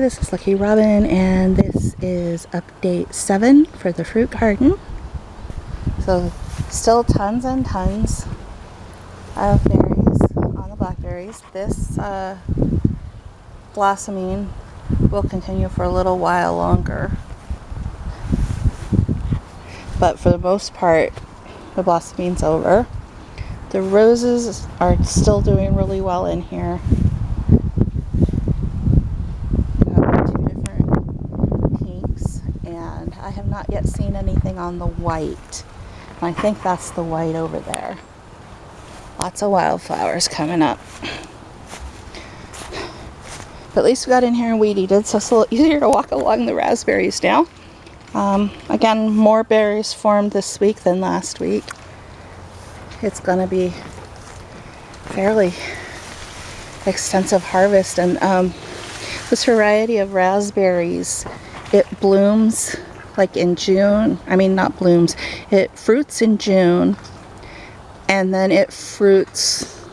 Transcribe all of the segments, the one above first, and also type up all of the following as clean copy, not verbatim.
this is Lucky Robin, and this is update 7 for the fruit garden. So still tons and tons of berries on the blackberries. This blossoming will continue for a little while longer, but for the most part the blossoming's over. The roses are still doing really well in here. I have not yet seen anything on the white. I think that's the white over there. Lots of wildflowers coming up. But at least we got in here and weed eated, so it's a little easier to walk along the raspberries now. Again, more berries formed this week than last week. It's going to be fairly extensive harvest, and this variety of raspberries, it blooms like in June. Not blooms, it fruits in June, and then it fruits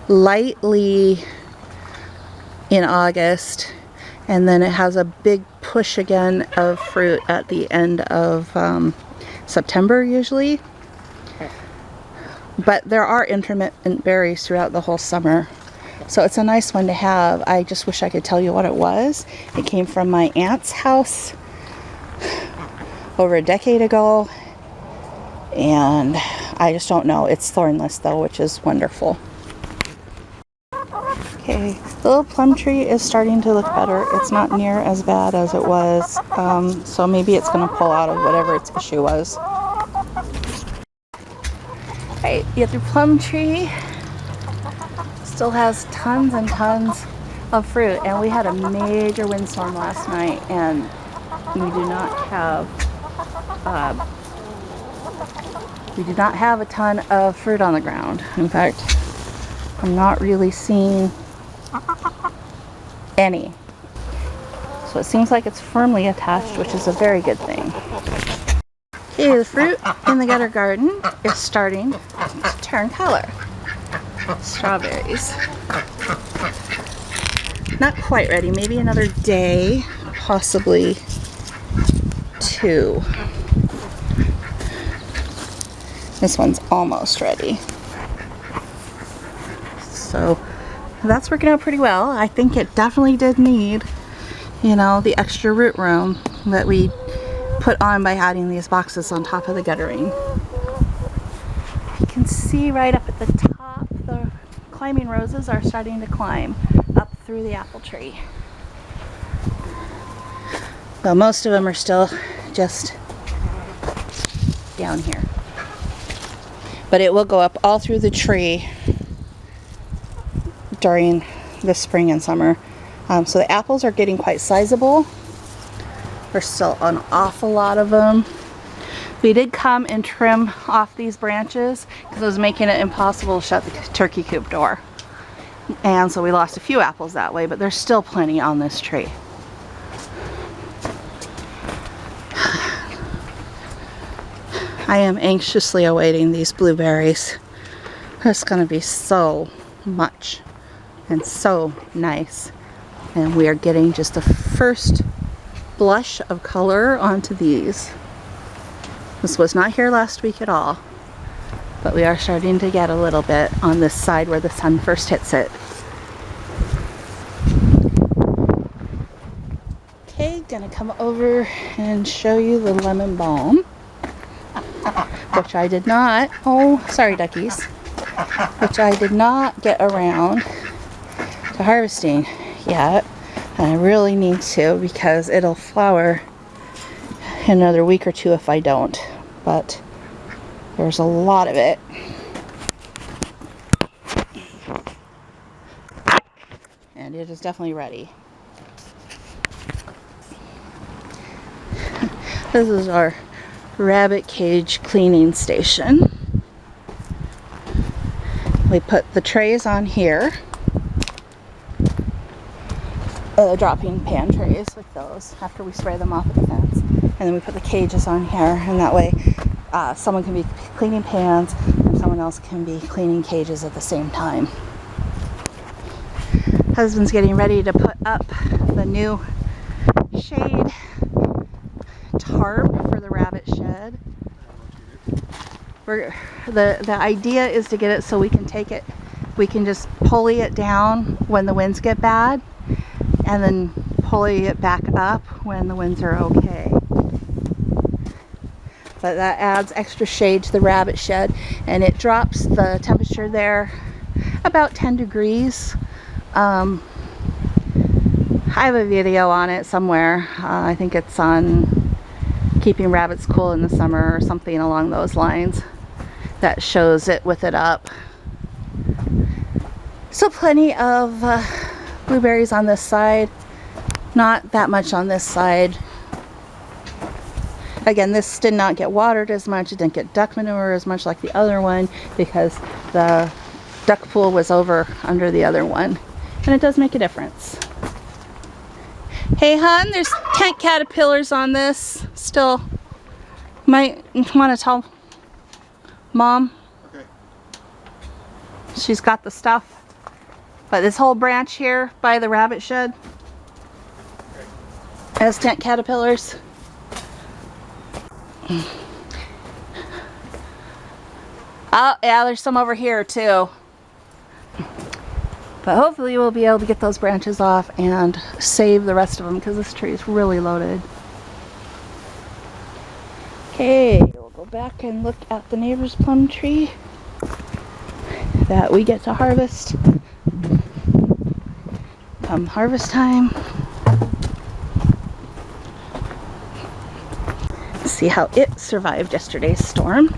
lightly in August, and then it has a big push again of fruit at the end of September usually. But there are intermittent berries throughout the whole summer, so it's a nice one to have. I just wish I could tell you what it was. It came from my aunt's house over a decade ago, and I just don't know. It's thornless though, which is wonderful. Okay, the little plum tree is starting to look better. It's not near as bad as it was, so maybe it's going to pull out of whatever its issue was. Alright, the other plum tree still has tons and tons of fruit, and we had a major windstorm last night, and we do not have a ton of fruit on the ground. In fact, I'm not really seeing any. So it seems like it's firmly attached, which is a very good thing. Okay, the fruit in the gutter garden is starting to turn color. Strawberries. Not quite ready. Maybe another day, possibly 2. This one's almost ready. So that's working out pretty well. I think it definitely did need, the extra root room that we put on by adding these boxes on top of the guttering. You can see right up at the top, the climbing roses are starting to climb up through the apple tree. Well, most of them are still just down here. But it will go up all through the tree during the spring and summer. So the apples are getting quite sizable. There's still an awful lot of them. We did come and trim off these branches because it was making it impossible to shut the turkey coop door. And so we lost a few apples that way, but there's still plenty on this tree. I am anxiously awaiting these blueberries. It's going to be so much and so nice. And we are getting just the first blush of color onto these. This was not here last week at all, but we are starting to get a little bit on this side where the sun first hits it. Okay, gonna come over and show you the lemon balm, which I did not, sorry duckies, which I did not get around to harvesting yet. And I really need to, because it'll flower in another week or 2 if I don't. But there's a lot of it. And it is definitely ready. This is our rabbit cage cleaning station. We put the trays on here. Dropping pan trays like those after we spray them off at the fence, and then we put the cages on here, and that way someone can be cleaning pans and someone else can be cleaning cages at the same time. Husband's getting ready to put up the new shade tarp for the rabbit shed. The idea is to get it so we can just pulley it down when the winds get bad, and then pulley it back up when the winds are okay. But that adds extra shade to the rabbit shed, and it drops the temperature there about 10 degrees. I have a video on it somewhere. I think it's on keeping rabbits cool in the summer or something along those lines, that shows it with it up. So plenty of blueberries on this side, not that much on this side. Again, this did not get watered as much. It didn't get duck manure as much like the other one because the duck pool was over under the other one. And it does make a difference. Hey, hon, there's tent caterpillars on this still. Might want to tell Mom. Okay. She's got the stuff. But this whole branch here by the rabbit shed has tent caterpillars. Oh, yeah, there's some over here too. But hopefully we'll be able to get those branches off and save the rest of them because this tree is really loaded. Okay, we'll go back and look at the neighbor's plum tree that we get to harvest come harvest time. See how it survived yesterday's storm.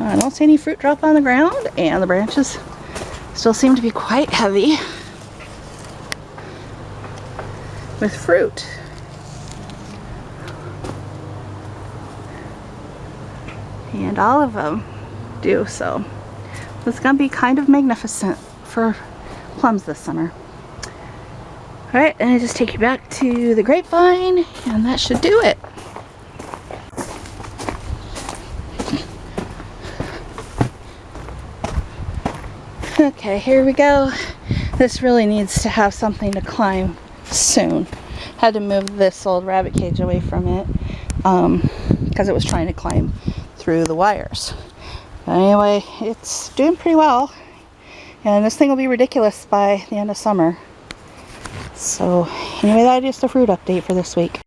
I don't see any fruit drop on the ground, and the branches still seem to be quite heavy with fruit. And all of them do, so it's gonna be kind of magnificent for plums this summer. Alright, and I just take you back to the grapevine, and that should do it. Okay, here we go. This really needs to have something to climb soon. Had to move this old rabbit cage away from it because it was trying to climb through the wires. But anyway, it's doing pretty well, and this thing will be ridiculous by the end of summer. So anyway, that is the fruit update for this week.